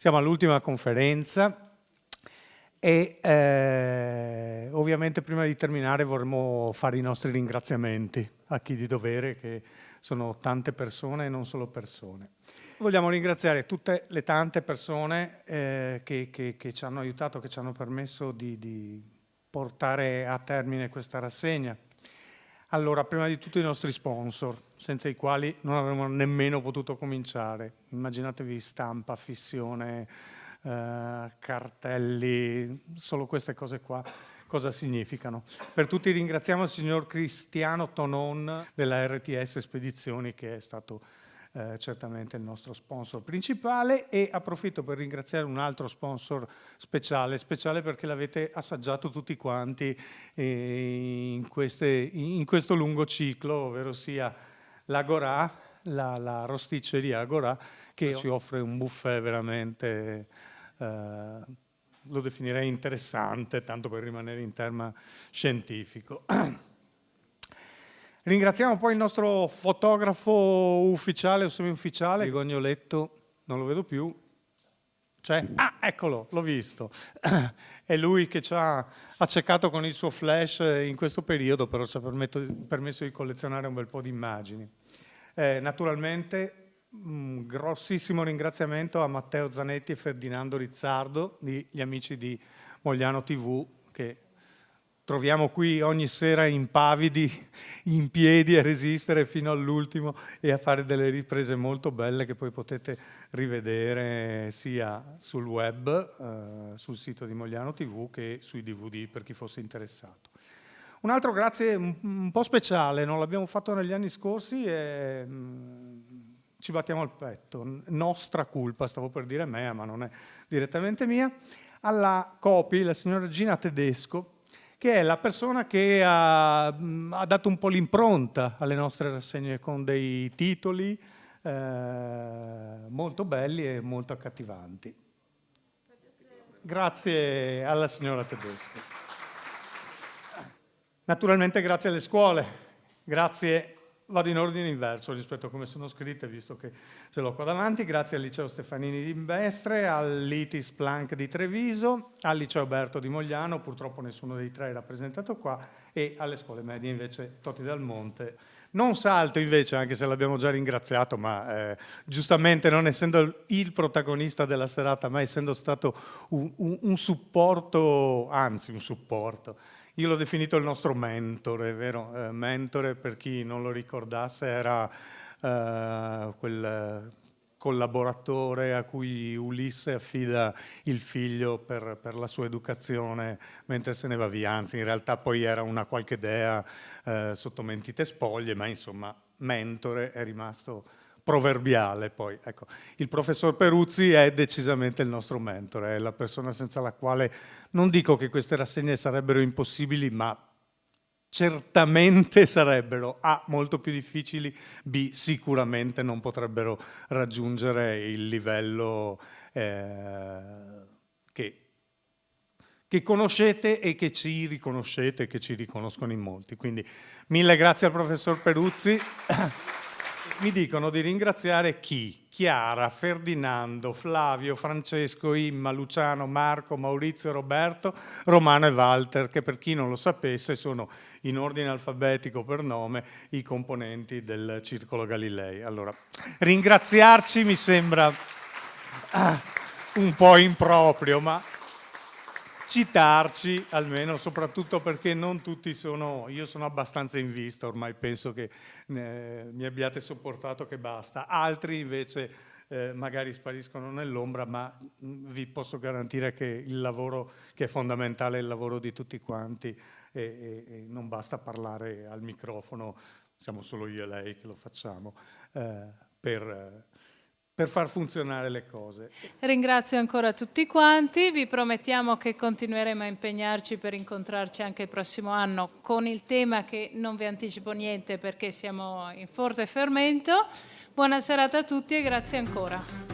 Siamo all'ultima conferenza e ovviamente prima di terminare vorremmo fare i nostri ringraziamenti a chi di dovere, che sono tante persone e non solo persone. Vogliamo ringraziare tutte le tante persone che ci hanno aiutato, che ci hanno permesso di portare a termine questa rassegna. Allora, prima di tutto i nostri sponsor, senza i quali non avremmo nemmeno potuto cominciare. Immaginatevi stampa, fissione, cartelli, solo queste cose qua cosa significano. Per tutti ringraziamo il signor Cristiano Tonon della RTS Spedizioni, che è stato certamente il nostro sponsor principale, e approfitto per ringraziare un altro sponsor speciale perché l'avete assaggiato tutti quanti in questo lungo ciclo, ovvero sia l'Agorà, la rosticceria Agorà, che ci offre un buffet veramente, lo definirei interessante, tanto per rimanere in tema scientifico. Ringraziamo poi il nostro fotografo ufficiale o semi-ufficiale, Gognoletto, non lo vedo più. C'è? Ah, eccolo, l'ho visto. È lui che ci ha accecato con il suo flash in questo periodo, però ci ha permesso di collezionare un bel po' di immagini. Naturalmente un grossissimo ringraziamento a Matteo Zanetti e Ferdinando Rizzardo, gli amici di Mogliano TV, che troviamo qui ogni sera impavidi, in piedi a resistere fino all'ultimo e a fare delle riprese molto belle che poi potete rivedere sia sul web, sul sito di Mogliano TV, che sui DVD per chi fosse interessato. Un altro grazie un po' speciale, non l'abbiamo fatto negli anni scorsi e ci battiamo al petto, nostra colpa, stavo per dire mea, ma non è direttamente mia, alla Copi, la signora Gina Tedesco, che è la persona che ha dato un po' l'impronta alle nostre rassegne con dei titoli molto belli e molto accattivanti. Grazie alla signora Tedesco. Naturalmente grazie alle scuole, grazie, vado in ordine inverso rispetto a come sono scritte, visto che ce l'ho qua davanti. Grazie al Liceo Stefanini di Mestre, all'ITIS Planck di Treviso, al Liceo Berto di Mogliano, purtroppo nessuno dei tre è rappresentato qua, e alle scuole medie invece Toti Dal Monte. Non salto invece, anche se l'abbiamo già ringraziato, ma giustamente non essendo il protagonista della serata, ma essendo stato un supporto, anzi un supporto. Io l'ho definito il nostro mentore, vero? Mentore, per chi non lo ricordasse, era quel collaboratore a cui Ulisse affida il figlio per la sua educazione mentre se ne va via. Anzi, in realtà poi era una qualche dea sotto mentite spoglie, ma insomma, mentore è rimasto proverbiale. Poi, ecco, il professor Peruzzi è decisamente il nostro mentore, è la persona senza la quale non dico che queste rassegne sarebbero impossibili, ma certamente sarebbero A, molto più difficili, B, sicuramente non potrebbero raggiungere il livello che conoscete e che ci riconoscete e che ci riconoscono in molti. Quindi mille grazie al professor Peruzzi. Mi dicono di ringraziare chi? Chiara, Ferdinando, Flavio, Francesco, Imma, Luciano, Marco, Maurizio, Roberto, Romano e Walter, che per chi non lo sapesse sono in ordine alfabetico per nome i componenti del Circolo Galilei. Allora, ringraziarci mi sembra un po' improprio, ma citarci almeno, soprattutto perché non tutti sono, io sono abbastanza in vista, ormai penso che mi abbiate sopportato che basta, altri invece magari spariscono nell'ombra, ma vi posso garantire che il lavoro che è fondamentale è il lavoro di tutti quanti e non basta parlare al microfono, siamo solo io e lei che lo facciamo per far funzionare le cose. Ringrazio ancora tutti quanti, vi promettiamo che continueremo a impegnarci per incontrarci anche il prossimo anno con il tema che non vi anticipo niente perché siamo in forte fermento. Buona serata a tutti e grazie ancora.